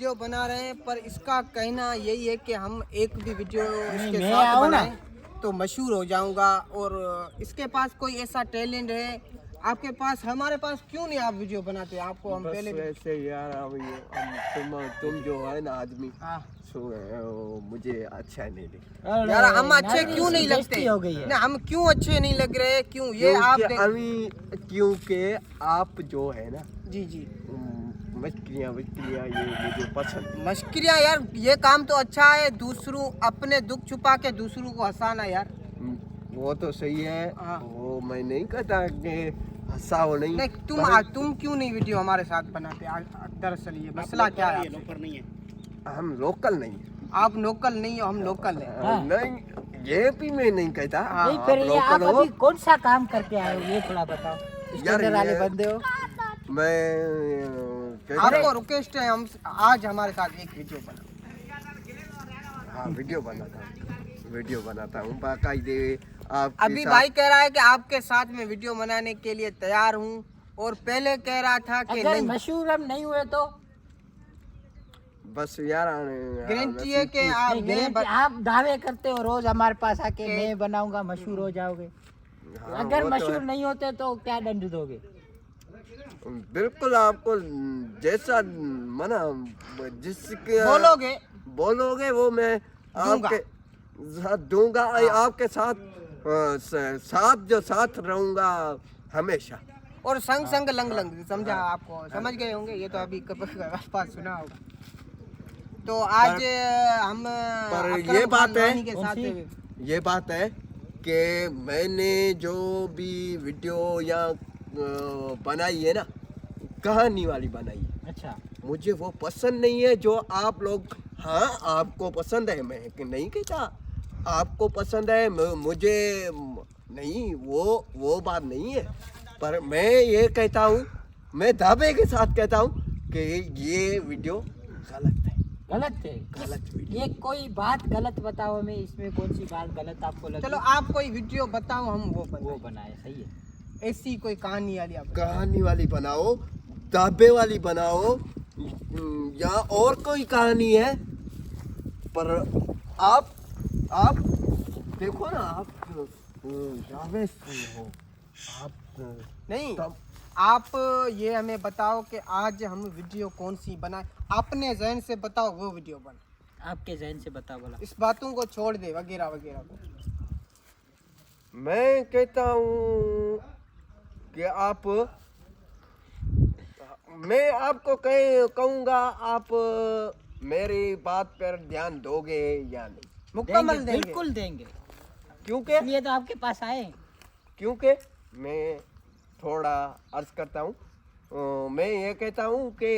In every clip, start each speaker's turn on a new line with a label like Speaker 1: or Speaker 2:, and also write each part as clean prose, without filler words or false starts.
Speaker 1: Video बना रहे हैं, पर इसका कहना यही है कि हम एक भी वीडियो इसके
Speaker 2: मैं
Speaker 1: साथ
Speaker 2: आऊं ना।
Speaker 1: बनाएं तो मशहूर हो जाऊंगा। और इसके पास कोई ऐसा टैलेंट है आपके पास, हमारे पास क्यों नहीं आप वीडियो बनाते? आपको हम
Speaker 3: बस
Speaker 1: पहले
Speaker 3: वैसे यार अब तुम जो है ना आदमी
Speaker 1: हाँ
Speaker 3: मुझे अच्छा नहीं लगता।
Speaker 1: यार हम अच्छे क्यों नहीं लगते?
Speaker 2: बेइज्जती हो गई है।
Speaker 1: ना हम क्यों अच्छे नहीं लग रहे? क्यों ये आप
Speaker 3: क्योंकि आप जो है ना
Speaker 1: जी जी
Speaker 3: मस्करियाँ ये मुझे पसंद नहीं।
Speaker 1: मश्किरियाँ यार, ये काम तो अच्छा है, दूसरों अपने दुख छुपा के दूसरों को हंसाना यार।
Speaker 3: वो तो सही है,
Speaker 1: हाँ।
Speaker 3: वो मैं नहीं कहता कि हंसाओ नहीं।
Speaker 1: नहीं तुम क्यों नहीं वीडियो हमारे साथ बनाते? दरअसल ये मसला क्या है?
Speaker 3: हम लोकल नहीं हैं।
Speaker 1: आप लोकल नहीं हो, हम लोकल हैं।
Speaker 2: हाँ।
Speaker 3: नहीं ये भी मैं नहीं कहता।
Speaker 2: नहीं
Speaker 3: आप
Speaker 2: फिर ये आप
Speaker 3: लोकल हो।
Speaker 2: अभी कौन सा काम करके आए हो ये थोड़ा बताओ। स्टैंडर्ड वाले
Speaker 3: ये-
Speaker 2: बंदे हो।
Speaker 3: मैं कहता
Speaker 1: आपको रिक्वेस्ट है, हम आज हमारे साथ एक वीडियो बना।
Speaker 3: हाँ वीडियो बनाता हूँ बाकायदे। आप
Speaker 1: अभी भाई कह रहा है कि आपके साथ में वीडियो बनाने के लिए तैयार हूँ, और पहले कह रहा था कि
Speaker 2: अगर
Speaker 1: नहीं।
Speaker 2: मशहूर हम नहीं हुए तो
Speaker 3: बस यार
Speaker 1: गारंटी है कि आप
Speaker 2: नहीं, गारंटी आप दावे करते हो रोज हमारे पास आके मैं बनाऊंगा मशहूर हो जाओगे।
Speaker 3: हाँ,
Speaker 2: अगर
Speaker 3: वो तो
Speaker 2: मशहूर
Speaker 3: है।
Speaker 2: नहीं होते तो क्या दंड दोगे?
Speaker 3: बिल्कुल आपको जैसा मना जिसके बोलोगे वो मैं आपके साथ दूंगा। आपके साथ रहूंगा हमेशा।
Speaker 1: और संग संग लंग लंग, समझा? आपको समझ गए होंगे, ये तो अभी पास सुना होगा। तो आज हम
Speaker 3: पर
Speaker 1: अकरम
Speaker 3: ये बात
Speaker 1: खान
Speaker 3: है,
Speaker 1: रानी के साथ
Speaker 3: ये बात है कि मैंने जो भी वीडियो या बनाई है ना, कहानी वाली बनाई है,
Speaker 2: अच्छा
Speaker 3: मुझे वो पसंद नहीं है। जो आप लोग, हाँ आपको पसंद है, मैं नहीं कहता आपको पसंद है, मुझे नहीं, वो बात नहीं है। पर मैं ये कहता हूँ, मैं दावे के साथ कहता हूँ कि ये वीडियो गलत है।
Speaker 2: गलत है।
Speaker 3: गलत वीडियो।
Speaker 2: ये कोई बात गलत बताओ हमें, इसमें कौन सी बात गलत आपको लगी?
Speaker 1: चलो आप कोई वीडियो बताओ, हम वो
Speaker 2: वो बनाए सही है।
Speaker 1: ऐसी कोई कहानी वाली आप
Speaker 3: कहानी वाली बनाओ, दाबे वाली बनाओ, या और कोई कहानी है। पर आप देखो ना, आप जावेद सिंह हो, आप
Speaker 1: नहीं।
Speaker 3: तब
Speaker 1: आप ये हमें बताओ कि आज हम वीडियो कौन सी बनाए, अपने जहन से बताओ वो वीडियो बना।
Speaker 2: आपके जहन से बताओ बोला।
Speaker 1: इस बातों को छोड़ दे वगैरह वगैरह को।
Speaker 3: मैं कहता हूँ कि मैं आपको कहूँगा, आप मेरी बात पर ध्यान दोगे या नहीं?
Speaker 1: मुकम्मल देंगे।
Speaker 2: बिल्कुल देंगे,
Speaker 3: क्योंकि
Speaker 2: इसलिए तो आपके पास आए।
Speaker 3: क्योंकि मैं थोड़ा अर्ज करता हूँ, मैं ये कहता हूँ कि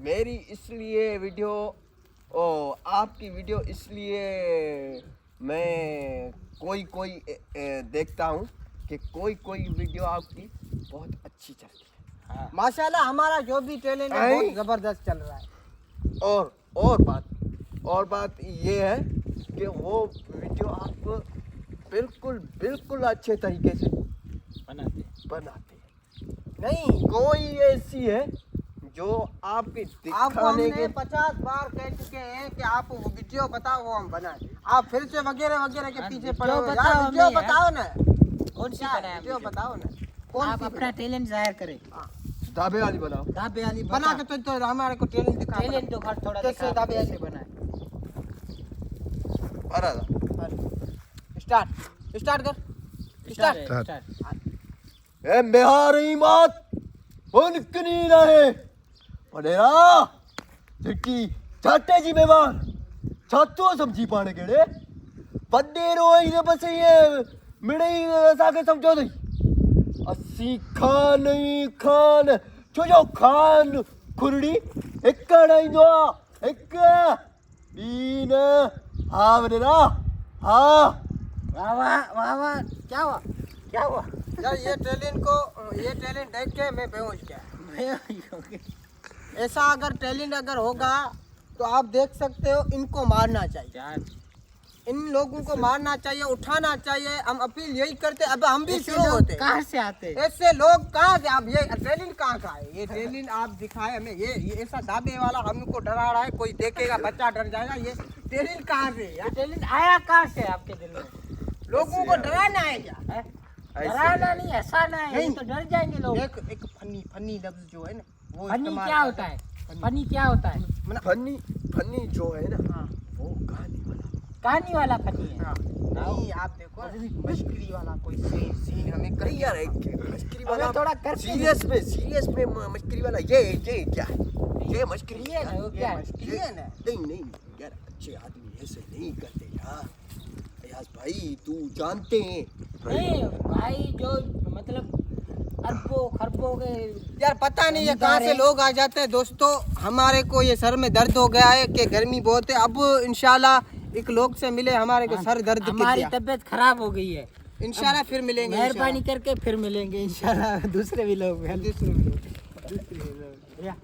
Speaker 3: मेरी इसलिए वीडियो, आपकी वीडियो इसलिए मैं कोई देखता हूँ कि कोई वीडियो आपकी बहुत अच्छी चलती है।
Speaker 2: हाँ।
Speaker 1: माशाल्लाह हमारा जो भी टैलेंट है बहुत जबरदस्त चल रहा है।
Speaker 3: और बात ये है कि वो वीडियो आप बिल्कुल अच्छे तरीके से बनाते हैं।
Speaker 1: नहीं,
Speaker 3: कोई ऐसी है जो आपके
Speaker 1: आपको
Speaker 3: दिखाने
Speaker 1: हमने
Speaker 3: के
Speaker 1: 50 बार कह चुके हैं कि आप वो वीडियो बताओ, वो हम बनाए। आप फिर से वगैरह वगैरह के पीछे पड़े हो।
Speaker 2: बताओ
Speaker 1: यार वीडियो
Speaker 2: हमें,
Speaker 1: बताओ ना,
Speaker 2: कौन सी
Speaker 1: क्या
Speaker 2: बनाए?
Speaker 1: वीडियो बताओ ना, कौन
Speaker 2: आप
Speaker 1: सी
Speaker 2: अपना टैलेंट जाहिर करें।
Speaker 3: दाबे वाली बनाओ।
Speaker 2: दाबे वाली
Speaker 1: बना के तो हमारे को टैलेंट दिखा।
Speaker 2: टैलेंट तो खर्च थोड़ा
Speaker 1: कैसे दाबे
Speaker 2: कैसे बनाए?
Speaker 1: स्टार्ट कर। स्टार्ट।
Speaker 3: ए मेहारी मत उनकनी रहे पड़ेरा चिट्टी छाटे जी मेहमान छातो समझी पाने केड़े बड्डे रोई ने बस ये मिड़ई साके समझो नहीं अस्सी खान जो खान खुरड़ी एक नहीं दो एक बीन हाँ बनेरा हाँ
Speaker 2: वाह वाह वाह, क्या हुआ?
Speaker 1: यार ये टैलेंट देख के मैं बेहोश गया। ऐसा अगर टैलेंट अगर होगा तो आप देख सकते हो, इनको मारना चाहिए।
Speaker 2: यार
Speaker 1: इन लोगों को मारना चाहिए, उठाना चाहिए। हम अपील यही करते। अब हम भी शुरू होते।
Speaker 2: कहाँ से आते हैं?
Speaker 1: ऐसे लोग कहाँ से? अब ये एड्रेनलिन कहाँ का है? ये एड्रेनलिन आप दिखाए हमें। ये ऐसा दाबे वाला हमको डरा रहा है, कोई देखेगा बच्चा डर जाएगा। ये एड्रेनलिन कहाँ से यार?
Speaker 2: एड्रेनलिन आया कहाँ से आपके दिल में?
Speaker 1: लोगों को डराना है क्या?
Speaker 2: हैं? डराना नहीं, हंसाना है। ये तो डर जाएंगे लोग।
Speaker 1: एक फनी लफ्ज जो है ना, वो
Speaker 2: फनी
Speaker 1: इस्तेमाल
Speaker 2: क्या
Speaker 1: करते
Speaker 2: होता है?
Speaker 1: हैं।
Speaker 2: फनी क्या होता है?
Speaker 3: फनी फनी जो है ना,
Speaker 1: हाँ।
Speaker 3: वो कहानी वाला।
Speaker 2: कहानी वाला फनी है।
Speaker 1: हाँ। नहीं आप देखो मस्करी वाला कोई सीन हमें कर
Speaker 3: नहीं यार, एक मस्करी वाला
Speaker 2: अबे थोड़ा करके
Speaker 3: सीरियस में मस्करी वाला ये क्या है? ये मस्करी
Speaker 2: ये ना, वो क्या है?
Speaker 1: मस्करी है ना।
Speaker 3: नहीं यार, अच्छे आदमी ऐसे नहीं करते यार। अयाज भाई तू जानते हैं
Speaker 2: नहीं भाई, जो मतलब अरबों खरबों के
Speaker 1: यार पता नहीं है कहाँ से लोग आ जाते हैं। दोस्तों हमारे को ये सर में दर्द हो गया है कि गर्मी बहुत है। अब इंशाल्लाह एक लोग से मिले, हमारे को सर दर्द
Speaker 2: हमारी
Speaker 1: किया।
Speaker 2: तबीयत खराब हो गई है।
Speaker 1: इंशाल्लाह फिर मिलेंगे।
Speaker 2: मेहरबानी करके फिर मिलेंगे इंशाल्लाह दूसरे भी लोग
Speaker 1: दूसरे लोग।
Speaker 2: या